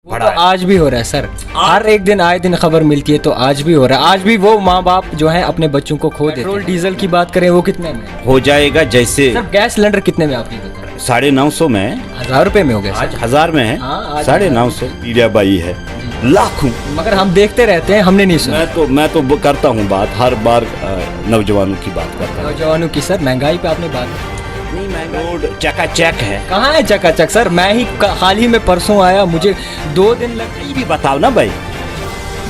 वो तो आज भी हो रहा है सर, हर एक दिन आए दिन खबर मिलती है, तो आज भी हो रहा है। आज भी वो माँ बाप जो है अपने बच्चों को खो देते हैं। पेट्रोल डीजल की बात करें वो कितने में है? हो जाएगा जैसे सर गैस सिलेंडर कितने में आप ये बताओ? 950 में है, 1000 रुपए में हो गया आज सर। 1000 में है, हाँ, आज 950 मीडिया बाई है लाखों। मगर हम देखते रहते हैं, हमने नहीं सुना। मैं तो वो करता हूँ बात, हर बार नौजवानों की बात करता हूँ। नौजवानों की सर, महंगाई पे आपने बात नहीं, रोड चकाचक है। कहाँ है चकाचक सर? मैं ही हाल ही में परसों आया, मुझे 2 दिन लग ये भी बताओ ना भाई,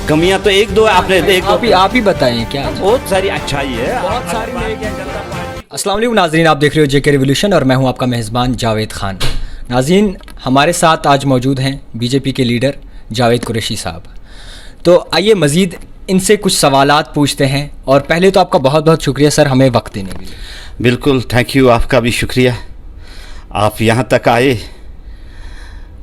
कमियां तो एक दो आपने एक दो आप ही बताएं क्या बहुत सारी अच्छाई है, बहुत सारी। अस्सलाम वालेकुम नाज़रीन, आप देख रहे हो जेके रिवोल्यूशन और मैं हूं आपका मेज़बान जावेद खान। नाज़रीन, हमारे साथ आज मौजूद हैं बीजेपी के लीडर जावेद कुरैशी साहब। तो आइए मज़ीद इनसे कुछ सवालात पूछते हैं। और पहले तो आपका बहुत बहुत शुक्रिया सर हमें वक्त देने के लिए। बिल्कुल, थैंक यू, आपका भी शुक्रिया, आप यहाँ तक आए।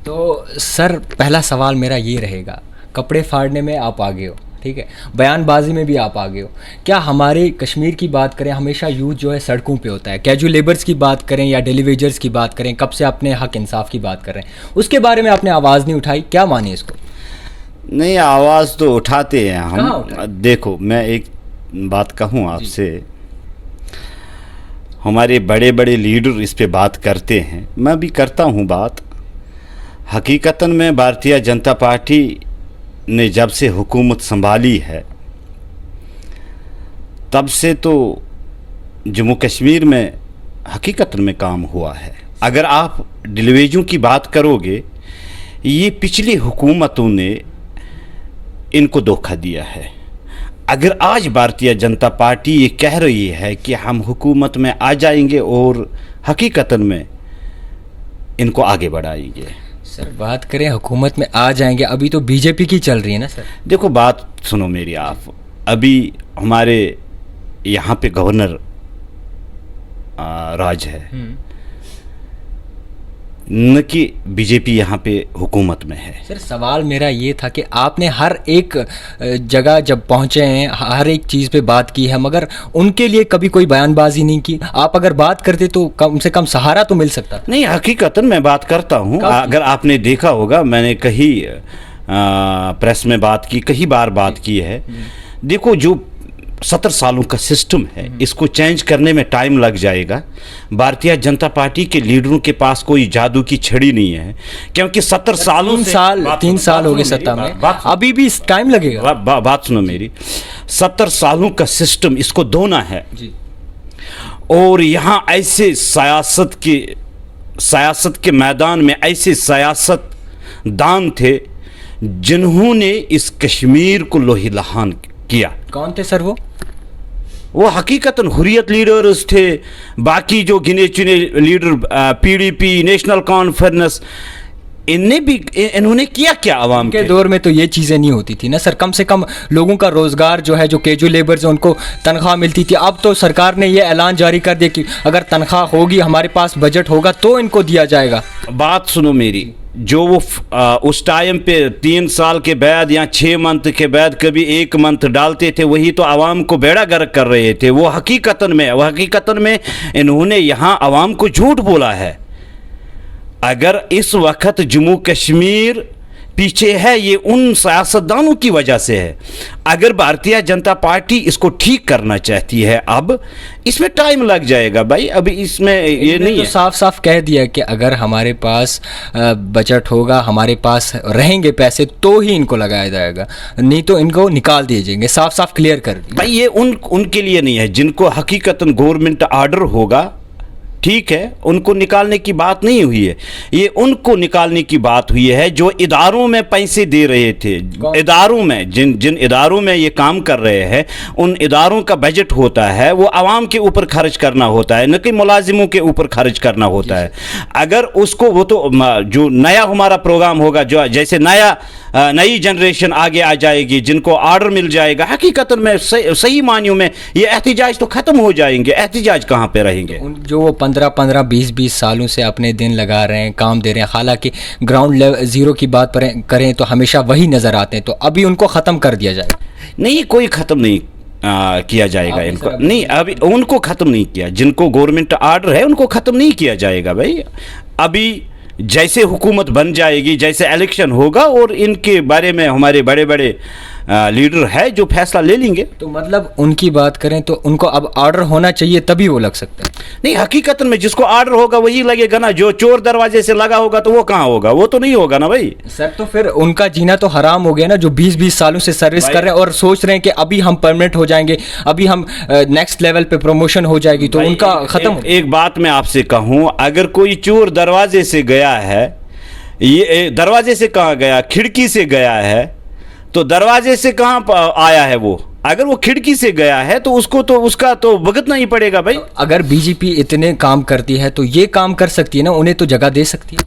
तो सर पहला सवाल मेरा ये रहेगा, कपड़े फाड़ने में आप आगे हो, ठीक है, बयानबाजी में भी आप आगे हो। क्या हमारे कश्मीर की बात करें, हमेशा यूथ जो है सड़कों पे होता है, कैजुअल लेबर्स की बात करें या डेली वेजर्स की बात करें, कब से अपने हक इंसाफ की बात कर रहे हैं, उसके बारे में आपने आवाज़ नहीं उठाई, क्या माने इसको? नहीं, आवाज़ तो उठाते हैं कहाँ हम। उठाते? देखो, मैं एक बात कहूँ आपसे, हमारे बड़े बड़े लीडर इस पे बात करते हैं, मैं भी करता हूँ बात। हकीकतन में भारतीय जनता पार्टी ने जब से हुकूमत संभाली है तब से तो जम्मू कश्मीर में हकीकतन में काम हुआ है। अगर आप डिलीवेजों की बात करोगे, ये पिछली हुकूमतों ने इनको धोखा दिया है। अगर आज भारतीय जनता पार्टी ये कह रही है कि हम हुकूमत में आ जाएंगे और हकीकतन में इनको आगे बढ़ाएंगे। सर बात करें हुकूमत में आ जाएंगे, अभी तो बीजेपी की चल रही है ना सर। देखो, बात सुनो मेरी आप, अभी हमारे यहाँ पे गवर्नर राज है, न कि बीजेपी यहाँ पे हुकूमत में है। सर सवाल मेरा ये था कि आपने हर एक जगह जब पहुँचे हैं, हर एक चीज़ पे बात की है, मगर उनके लिए कभी कोई बयानबाजी नहीं की। आप अगर बात करते तो कम से कम सहारा तो मिल सकता। नहीं, हकीकतन मैं बात करता हूँ। अगर आपने देखा होगा, मैंने कहीं प्रेस में बात की, कई बार बात की है। देखो, जो 70 सालों का सिस्टम है, इसको चेंज करने में टाइम लग जाएगा। भारतीय जनता पार्टी के लीडरों के पास कोई जादू की छड़ी नहीं है, क्योंकि 70 सालों से 3 साल हो गए सत्ता में, अभी भी टाइम लगेगा। बात सुनो मेरी, 70 सालों का सिस्टम इसको धोना है जी। और यहाँ ऐसे सियासत के मैदान में ऐसे सियासत दान थे जिन्होंने इस कश्मीर को लोही लहान किया। कौन थे सर वो हकीकतन हुर्रियत लीडर्स थे, बाकी जो गिने चुने लीडर, पीडीपी, नेशनल कॉन्फ्रेंस, इन्होंने किया क्या आवाम के दौर में? तो ये चीज़ें नहीं होती थी ना सर, कम से कम लोगों का रोज़गार जो है, जो कैजुअल लेबर्स हैं उनको तनख्वाह मिलती थी। अब तो सरकार ने ये ऐलान जारी कर दिया कि अगर तनख्वाह होगी, हमारे पास बजट होगा तो इनको दिया जाएगा। बात सुनो मेरी, जो वो उस टाइम पे 3 साल के बाद या 6 मंथ के बाद कभी 1 मंथ डालते थे, वही तो आवाम को बेड़ा गर्क कर रहे थे। वो हकीकतन में इन्होंने यहाँ आवाम को झूठ बोला है। अगर इस वक्त जम्मू कश्मीर पीछे है, ये उन सियासतदानों की वजह से है। अगर भारतीय जनता पार्टी इसको ठीक करना चाहती है, अब इसमें टाइम लग जाएगा भाई, अभी इसमें ये नहीं तो है। साफ साफ कह दिया कि अगर हमारे पास बजट होगा, हमारे पास रहेंगे पैसे, तो ही इनको लगाया जाएगा, नहीं तो इनको निकाल दिए जाएंगे। साफ साफ क्लियर कर दिया भाई। ये उनके लिए नहीं है जिनको हकीकतन गवर्नमेंट आर्डर होगा, ठीक है, उनको निकालने की बात नहीं हुई है। ये उनको निकालने की बात हुई है जो इदारों में पैसे दे रहे थे। इदारों में जिन इदारों में ये काम कर रहे हैं, उन इदारों का बजट होता है, वो आवाम के ऊपर खर्च करना होता है, न कि मुलाजिमों के ऊपर खर्च करना होता है। अगर उसको वो तो जो नया हमारा प्रोग्राम होगा, जो जैसे नई जनरेशन आगे आ जाएगी, जिनको ऑर्डर मिल जाएगा, हकीकतन में सही मानियों में ये एहतिजाज तो ख़त्म हो जाएंगे। एहतिजाज कहाँ पे रहेंगे? जो वो 15-15, 20-20 सालों से अपने दिन लगा रहे हैं, काम दे रहे हैं, हालांकि ग्राउंड लेवल ज़ीरो की बात करें तो हमेशा वही नज़र आते हैं, तो अभी उनको ख़त्म कर दिया जाएगा? नहीं, कोई ख़त्म नहीं किया जाएगा इनको। नहीं, अभी उनको ख़त्म नहीं किया। जिनको गवर्नमेंट आर्डर है उनको ख़त्म नहीं किया जाएगा भाई। अभी जैसे हुकूमत बन जाएगी, जैसे इलेक्शन होगा, और इनके बारे में हमारे बड़े बड़े लीडर है जो फैसला ले लेंगे। तो मतलब उनकी बात करें तो उनको अब ऑर्डर होना चाहिए तभी वो लग सकता है। नहीं, हकीकत में जिसको ऑर्डर होगा वही लगेगा ना। जो चोर दरवाजे से लगा होगा तो वो कहाँ होगा, वो तो नहीं होगा ना भाई। सर तो फिर उनका जीना तो हराम हो गया ना, जो 20-20 सालों से सर्विस कर रहे हैं और सोच रहे हैं कि अभी हम परमानेंट हो जाएंगे, अभी हम नेक्स्ट लेवल पे प्रमोशन हो जाएगी, तो उनका खत्म। एक बात मैं आपसे कहूं, अगर कोई चोर दरवाजे से गया है, ये दरवाजे से कहाँ गया, खिड़की से गया है, तो दरवाजे से कहाँ आया है वो? अगर वो खिड़की से गया है तो उसको तो उसका तो भुगतना ही पड़ेगा भाई। अगर बीजेपी इतने काम करती है तो ये काम कर सकती है ना, उन्हें तो जगह दे सकती है।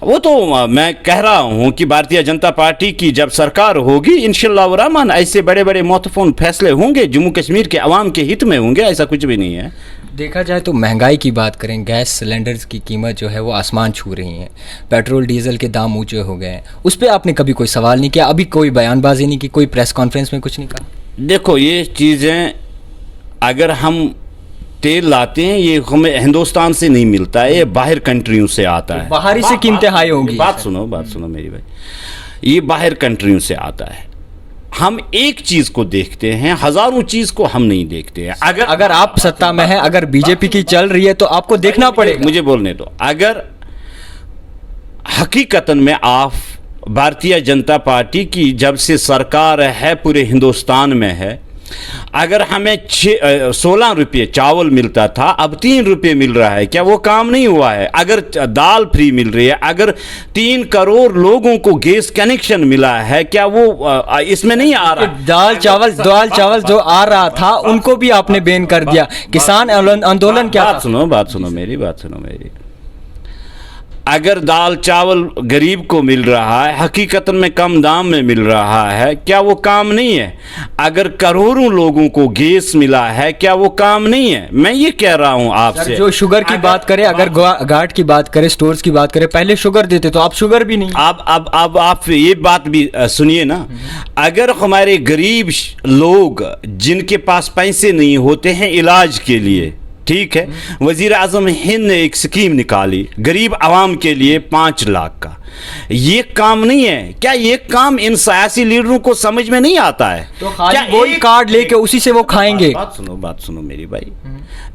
वो तो मैं कह रहा हूं कि भारतीय जनता पार्टी की जब सरकार होगी, इंशाअल्लाह रहमान ऐसे बड़े बड़े महत्वपूर्ण फैसले होंगे, जम्मू कश्मीर के अवाम के हित में होंगे, ऐसा कुछ भी नहीं है। देखा जाए तो महंगाई की बात करें, गैस सिलेंडर्स की कीमत जो है वो आसमान छू रही है, पेट्रोल डीजल के दाम ऊंचे हो गए हैं, उस पर आपने कभी कोई सवाल नहीं किया, अभी कोई बयानबाजी नहीं की, कोई प्रेस कॉन्फ्रेंस में कुछ नहीं कहा? देखो, ये चीज़ें अगर हम तेल लाते हैं, ये हमें हिंदुस्तान से नहीं मिलता है, ये बाहर कंट्रियों से आता है। बाहरी से कीमतें हाई होंगी। बात सुनो मेरी भाई, ये बाहर कंट्रियों से आता है। हम एक चीज को देखते हैं, हजारों चीज को हम नहीं देखते हैं। अगर आप सत्ता में हैं, अगर बीजेपी की चल रही है तो आपको देखना पड़ेगा। मुझे बोलने दो। अगर हकीकतन में आप भारतीय जनता पार्टी की जब से सरकार है पूरे हिंदुस्तान में है, अगर हमें 16 रुपये चावल मिलता था, अब 3 रुपये मिल रहा है, क्या वो काम नहीं हुआ है? अगर दाल फ्री मिल रही है, अगर 3 करोड़ लोगों को गैस कनेक्शन मिला है, क्या वो इसमें नहीं आ रहा? दाल चावल जो आ रहा था उनको भी आपने बैन कर दिया। किसान आंदोलन क्या? बात सुनो मेरी। अगर दाल चावल गरीब को मिल रहा है, हकीकतन में कम दाम में मिल रहा है, क्या वो काम नहीं है? अगर करोड़ों लोगों को गैस मिला है, क्या वो काम नहीं है? मैं ये कह रहा हूं आपसे। जो शुगर की बात करें, अगर घाट की बात करें, स्टोर्स की बात करें, पहले शुगर देते तो आप शुगर भी नहीं। अब आप ये बात भी सुनिए ना। अगर हमारे गरीब लोग जिनके पास पैसे नहीं होते हैं इलाज के लिए, ठीक है, वजीर आजम हिंद ने एक स्कीम निकाली गरीब आवाम के लिए 5 लाख का। ये काम नहीं है क्या? ये काम इन सियासी लीडरों को समझ में नहीं आता है? तो खाली वही कार्ड लेके उसी से वो खाएंगे। बात सुनो मेरी भाई।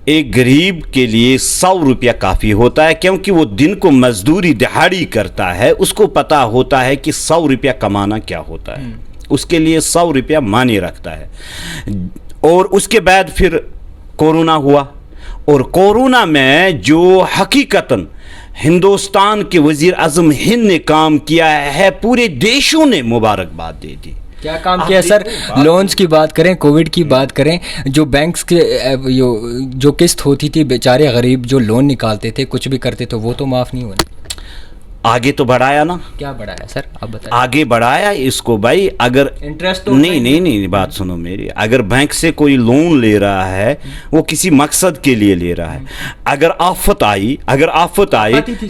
एक गरीब के लिए 100 रुपया काफी होता है, क्योंकि वो दिन को मजदूरी दिहाड़ी करता है, उसको पता होता है कि 100 रुपया कमाना क्या होता है, उसके लिए 100 रुपया माने रखता है। और उसके बाद फिर कोरोना हुआ, और कोरोना में जो हकीकतन हिंदुस्तान के वजीर आजम हिंद ने काम किया है, पूरे देशों ने मुबारकबाद दे दी। क्या काम किया सर? लोन्स की बात करें, कोविड की बात करें, जो बैंक्स के जो किस्त होती थी, बेचारे गरीब जो लोन निकालते थे, कुछ भी करते थे, वो तो माफ नहीं हुआ। आगे तो बढ़ाया ना। क्या बढ़ाया सर, आप बताइए। आगे बढ़ाया इसको भाई। अगर इंटरेस्ट तो नहीं, बात सुनो मेरी। अगर बैंक से कोई लोन ले रहा है, वो किसी मकसद के लिए ले रहा है। अगर आफत आई,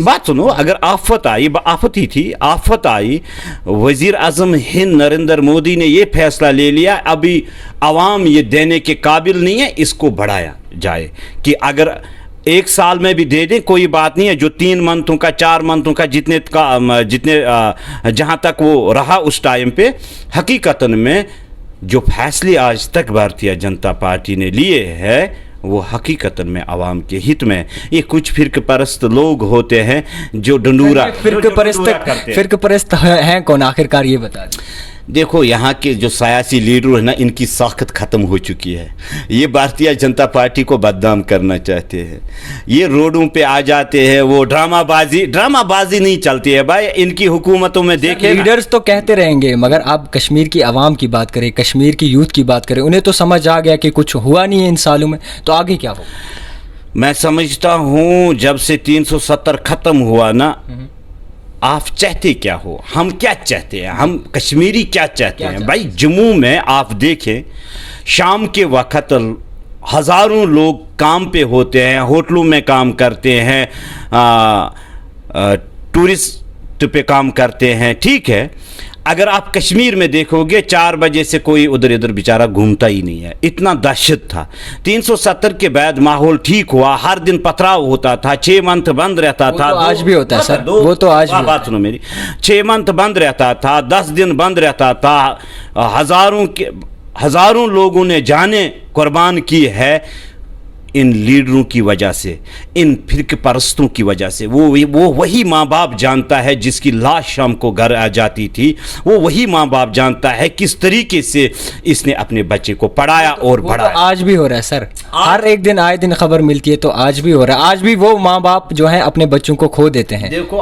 बात सुनो, अगर आफत आई, वजीर आजम हिंद नरेंद्र मोदी ने ये फैसला ले लिया, अभी आवाम ये देने के काबिल नहीं है, इसको बढ़ाया जाए कि अगर 1 साल में भी दे दें, कोई बात नहीं है। जो 3 मंथों का, 4 मंथों का, जितने जहां तक वो रहा उस टाइम पे, हकीकतन में जो फैसले आज तक भारतीय जनता पार्टी ने लिए हैं, वो हकीकतन में आवाम के हित में। ये कुछ फिरक परस्त लोग होते हैं जो डंडूरा फिरक परस्त हैं कौन आखिरकार, ये बता दें। देखो, यहाँ के जो सियासी लीडर है ना, इनकी साख्त खत्म हो चुकी है। ये भारतीय जनता पार्टी को बदनाम करना चाहते हैं, ये रोडों पे आ जाते हैं, वो ड्रामाबाजी नहीं चलती है भाई इनकी हुकूमतों में। देखे लीडर्स तो कहते रहेंगे, मगर आप कश्मीर की आवाम की बात करें, कश्मीर की यूथ की बात करें, उन्हें तो समझ आ गया कि कुछ हुआ नहीं है इन सालों में, तो आगे क्या हो? मैं समझता हूँ जब से 370 खत्म हुआ ना, आप चाहते क्या हो, हम क्या चाहते हैं, हम कश्मीरी क्या चाहते हैं भाई? जम्मू में आप देखें, शाम के वक्त हज़ारों लोग काम पे होते हैं, होटलों में काम करते हैं, टूरिस्ट पे काम करते हैं, ठीक है। अगर आप कश्मीर में देखोगे 4 बजे से कोई उधर इधर बेचारा घूमता ही नहीं है, इतना दहशत था। 370 के बाद माहौल ठीक हुआ, हर दिन पथराव होता था, 6 मंथ बंद रहता था। तो आज भी होता है सर, वो तो आज भी बात सुनो मेरी, 6 मंथ बंद रहता था, 10 दिन बंद रहता था, हजारों लोगों ने जाने कुर्बान की है इन लीडरों की वजह से, इन फिरके परस्तों की वजह से। वो वही माँ बाप जानता है जिसकी लाश शाम को घर आ जाती थी, वो वही माँ बाप जानता है किस तरीके से इसने अपने बच्चे को पढ़ाया और वो बढ़ाया। तो आज भी हो रहा है सर, हर एक दिन आए दिन खबर मिलती है, तो आज भी हो रहा है। आज भी वो माँ बाप जो है अपने बच्चों को खो देते हैं। देखो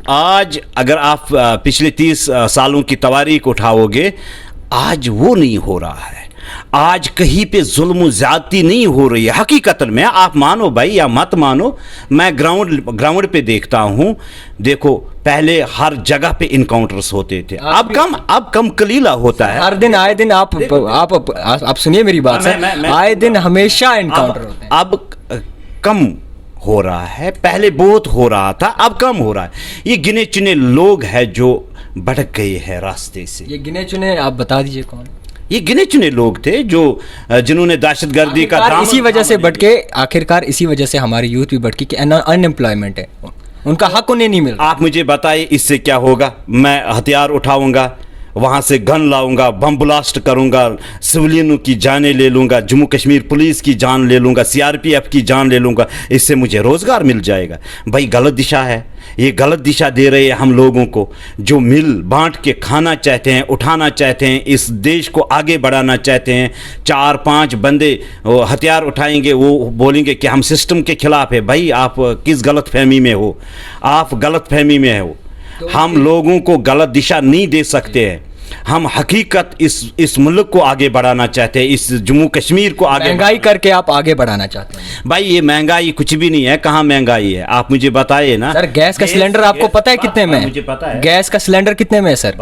आज अगर आप पिछले 30 सालों की तवारीख उठाओगे, आज वो नहीं हो रहा है। आज कहीं पे जुल्म ज्यादती नहीं हो रही है हकीकतन में। आप मानो भाई या मत मानो, मैं ग्राउंड पे देखता हूं। देखो पहले हर जगह पे इनकाउंटर्स होते थे, अब कम कलीला होता है। हर दिन आए दिन आप सुनिए मेरी बात सर, आए दिन हमेशा एनकाउंटर होते हैं। अब कम हो रहा है, पहले बहुत हो रहा था, अब कम हो रहा है। ये गिने चुने लोग हैं जो भटक गए हैं रास्ते से। ये गिने चुने आप बता दीजिए कौन? ये गिने चुने लोग थे जो जिन्होंने दहशतगर्दी का दामन इसी वजह से भटके, आखिरकार इसी वजह से हमारी यूथ भी भटकी कि अनएम्प्लॉयमेंट है, उनका हक उन्हें नहीं मिल रहा। आप मुझे बताइए इससे क्या होगा? मैं हथियार उठाऊंगा, वहाँ से गन लाऊंगा, बम ब्लास्ट करूंगा, सिविलियनों की जानें ले लूंगा, जम्मू कश्मीर पुलिस की जान ले लूंगा, सीआरपीएफ की जान ले लूंगा, इससे मुझे रोजगार मिल जाएगा। भाई गलत दिशा है, ये गलत दिशा दे रहे हैं हम लोगों को जो मिल बांट के खाना चाहते हैं, उठाना चाहते हैं, इस देश को आगे बढ़ाना चाहते हैं। 4-5 बंदे हथियार उठाएंगे, वो बोलेंगे कि हम सिस्टम के खिलाफ है। भाई आप किस गलत फहमी में हो? आप गलत फहमी में हो। हम लोगों को गलत दिशा नहीं दे सकते हैं। हम हकीकत इस मुल्क को आगे बढ़ाना चाहते हैं, इस जम्मू कश्मीर को आगे। महंगाई करके आप आगे बढ़ाना चाहते हैं? भाई ये महंगाई कुछ भी नहीं है, कहाँ महंगाई है? आप मुझे बताइए ना सर। गैस का सिलेंडर आपको पता है कितने में? मुझे पता है। गैस का सिलेंडर कितने में है सर?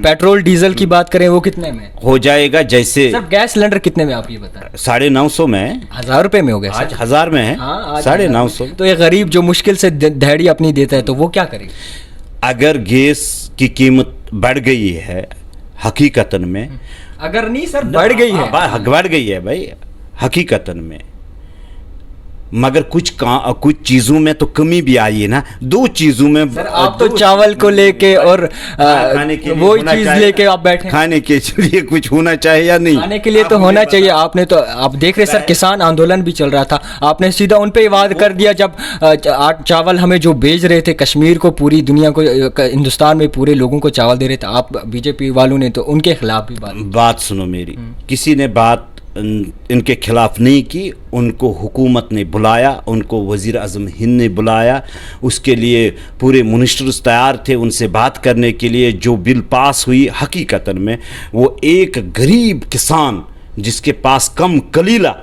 पेट्रोल डीजल की बात करें वो कितने में हो जाएगा? जैसे सर गैस सिलेंडर कितने में आप ये बताएं? 950 में। 1000 रुपए में हो गया आज 1000 में है। हाँ, 950। तो ये गरीब जो मुश्किल से दिहाड़ी अपनी देता है तो वो क्या करेगा? अगर गैस की कीमत बढ़ गई है हकीकतन में, अगर नहीं सर बढ़ गई है, बढ़ गई है भाई हकीकतन में, मगर कुछ चीजों में तो कमी भी आई है ना। 2 चीजों में सर आप तो चावल को लेके और वो चीज लेके आप बैठे। खाने के लिए कुछ होना चाहिए या नहीं? खाने के लिए तो होना चाहिए। आपने तो आप देख रहे सर, किसान आंदोलन भी चल रहा था, आपने सीधा उन पे वाद कर दिया जब चावल हमें जो भेज रहे थे कश्मीर को, पूरी दुनिया को, हिंदुस्तान में पूरे लोगों को चावल दे रहे थे, आप बीजेपी वालों ने तो उनके खिलाफ भी बात सुनो मेरी। किसी ने बात इनके खिलाफ नहीं की, उनको हुकूमत ने बुलाया, उनको वज़ीर आज़म हिंद ने बुलाया, उसके लिए पूरे मिनिस्टर्स तैयार थे उनसे बात करने के लिए। जो बिल पास हुई हकीकतन में वो एक गरीब किसान जिसके पास कम कलीला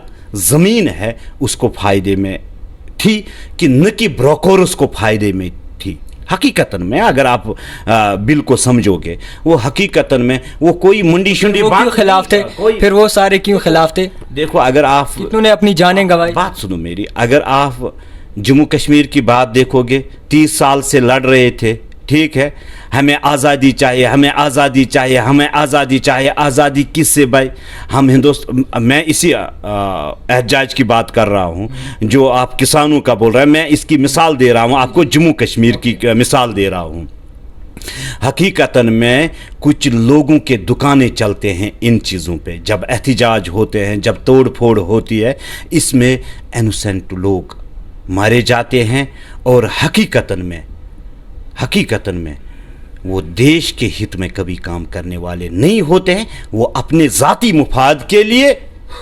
ज़मीन है उसको फ़ायदे में थी कि न कि ब्रोकर्स को फ़ायदे में थी। हकीकतन में अगर आप बिल को समझोगे, वो हकीकतन में वो कोई मुंडी शुंडी क्यों खिलाफ थे? फिर वो सारे क्यों खिलाफ थे? देखो अगर आप कितनों अपनी जानें गंवाई। बात सुनो मेरी, अगर आप जम्मू कश्मीर की बात देखोगे, 30 साल से लड़ रहे थे, ठीक है, हमें आज़ादी चाहिए, हमें आज़ादी चाहिए, हमें आज़ादी चाहिए। आज़ादी किससे भाई? हम हिंदुस्तान, मैं इसी एहजाज की बात कर रहा हूँ जो आप किसानों का बोल रहे हैं। मैं इसकी मिसाल दे रहा हूँ आपको, जम्मू कश्मीर की मिसाल दे रहा हूँ। हकीकतन में कुछ लोगों के दुकानें चलते हैं इन चीज़ों पे, जब एहतिजाज होते हैं, जब तोड़ फोड़ होती है, इसमें इनोसेंट लोग मारे जाते हैं। और हकीकतन में वो देश के हित में कभी काम करने वाले नहीं होते हैं, वो अपने ज़ाती मुफाद के लिए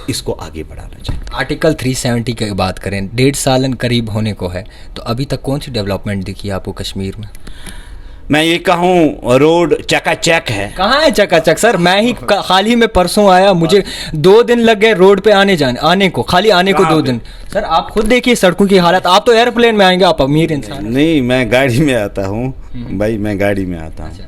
इसको आगे बढ़ाना चाहिए। आर्टिकल 370 की बात करें, 1.5 साल करीब होने को है, तो अभी तक कौन सी डेवलपमेंट दिखी आपको कश्मीर में? मैं ये कहूँ रोड चकाचक है। कहाँ है चकाचक सर? मैं ही हाल ही में परसों आया, मुझे 2 दिन लग गए रोड पे आने को, खाली आने को 2 दिन। सर आप खुद देखिए सड़कों की हालत। आप तो एयरप्लेन में आएंगे, आप अमीर इंसान। नहीं, मैं गाड़ी में आता हूँ भाई, मैं गाड़ी में आता हूँ।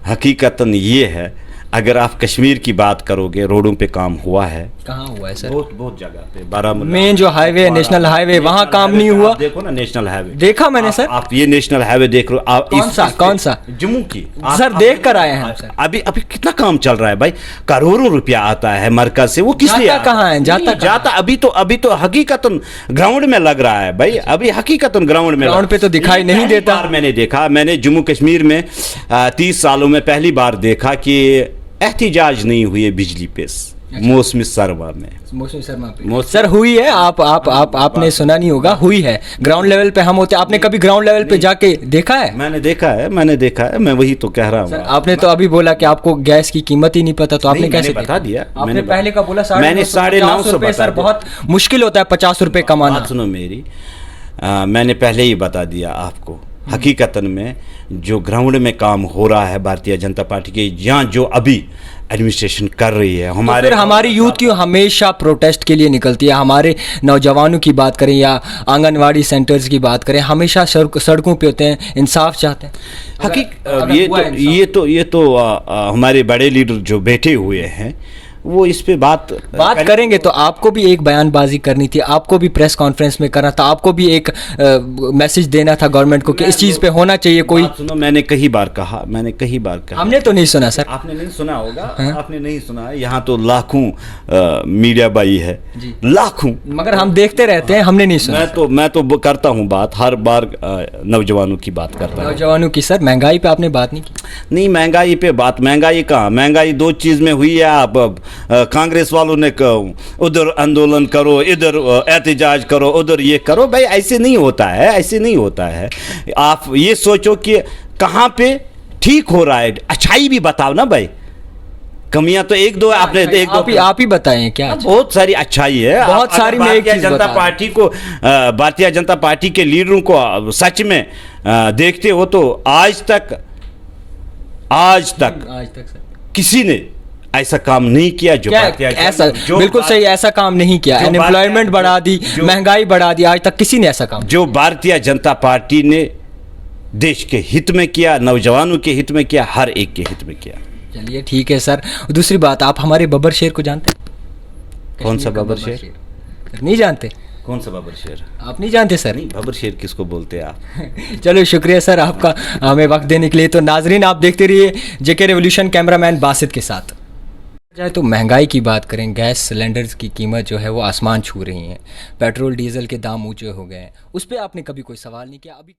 हकीकतन ये है, अगर आप कश्मीर की बात करोगे, रोडों पे काम हुआ है, कहाँ हुआ है सर? बहुत जगह पे, बारामूला मेन जो हाईवे है, नेशनल हाईवे, वहाँ काम नहीं हुआ। देखो ना नेशनल हाईवे, देखा मैंने सर। आप ये नेशनल हाईवे देख रहे हो, आप कौन सा? जम्मू की सर देख कर आए हैं हम सर। अभी कितना काम चल रहा है भाई, करोड़ों रुपया आता है मरकज से, वो किस लिए जाता कहाँ है? जाता अभी तो हकीकतन ग्राउंड में लग रहा है भाई, अभी हकीकतन ग्राउंड में, ग्राउंड पे तो दिखाई नहीं देता। मैंने देखा, मैंने जम्मू कश्मीर में 30 सालों में पहली बार देखा कि एहतिजाज नहीं हुई बिजली पे मौसमी सरमा में। मौसमी शर्मा पे सर हुई है। आपने सुना नहीं होगा, हुई है। ग्राउंड लेवल पे हम होते, आपने कभी ग्राउंड लेवल पे जाके देखा है? मैंने देखा है, मैं वही तो कह रहा हूँ। आपने तो अभी बोला कि आपको गैस की कीमत ही नहीं पता, तो आपने कैसे बता दिया? आपने पहले का बोला मैंने 950 रुपए। सर बहुत मुश्किल होता है 50 रुपए कमाना। सुनो मेरी, मैंने पहले ही बता दिया आपको, हकीकतन में जो ग्राउंड में काम हो रहा है भारतीय जनता पार्टी के, यहाँ जो अभी एडमिनिस्ट्रेशन कर रही है, फिर हमारी यूथ क्यों हमेशा प्रोटेस्ट के लिए निकलती है? हमारे नौजवानों की बात करें या आंगनवाड़ी सेंटर्स की बात करें, हमेशा सड़कों पे होते हैं, इंसाफ चाहते हैं। ये तो हमारे बड़े लीडर जो बैठे हुए हैं वो इस पे बात करेंगे। तो आपको भी एक बयानबाजी करनी थी, आपको भी प्रेस कॉन्फ्रेंस में करना था, आपको भी एक मैसेज देना था गवर्नमेंट को कि इस चीज़ पे होना चाहिए कोई। सुनो, मैंने कई बार कहा। हमने तो नहीं सुना सर। आपने नहीं सुना होगा। आपने नहीं सुना। यहाँ तो लाखों मीडिया भाई है, लाखों, मगर हम देखते रहते हैं, हमने नहीं सुना। मैं तो करता हूँ बात, हर बार नौजवानों की बात करता हूँ। नौजवानों की सर, महंगाई पे आपने बात नहीं की? नहीं, महंगाई पे बात, महंगाई कहाँ, महंगाई 2 चीज़ में हुई है। आप कांग्रेस वालों ने उधर आंदोलन करो, इधर एहतिजाज करो, उधर ये करो, भाई ऐसे नहीं होता है, ऐसे नहीं होता है। आप ये सोचो कि कहाँ पे ठीक हो रहा है, अच्छाई भी बताओ ना भाई। कमियां तो एक दो आपने आप ही बताएं क्या? बहुत सारी अच्छाई है, बहुत सारी। भारतीय जनता पार्टी को, भारतीय जनता पार्टी के लीडरों को सच में देखते हो तो आज तक सर किसी ने ऐसा काम नहीं किया जो ऐसा बिल्कुल सही, ऐसा काम नहीं किया। अनएम्प्लॉयमेंट बढ़ा दी, महंगाई बढ़ा दी, आज तक किसी ने ऐसा काम जो भारतीय जनता पार्टी ने देश के हित में किया, नौजवानों के हित में किया, हर एक के हित में किया। चलिए ठीक है सर। दूसरी बात, आप हमारे बब्बर शेर को जानते हैं? कौन सा बब्बर शेर? नहीं जानते? कौन सा बब्बर शेर? आप नहीं जानते सर? नहीं, बब्बर शेर किसको बोलते हैं आप? चलो शुक्रिया सर आपका हमें वक्त देने के लिए। तो नाजरीन, आप देखते रहिए जेके रेवोल्यूशन, कैमरामैन बासित के साथ। जाए तो महंगाई की बात करें, गैस सिलेंडर्स की कीमत जो है वो आसमान छू रही है, पेट्रोल डीजल के दाम ऊंचे हो गए हैं, उस पर आपने कभी कोई सवाल नहीं किया? अभी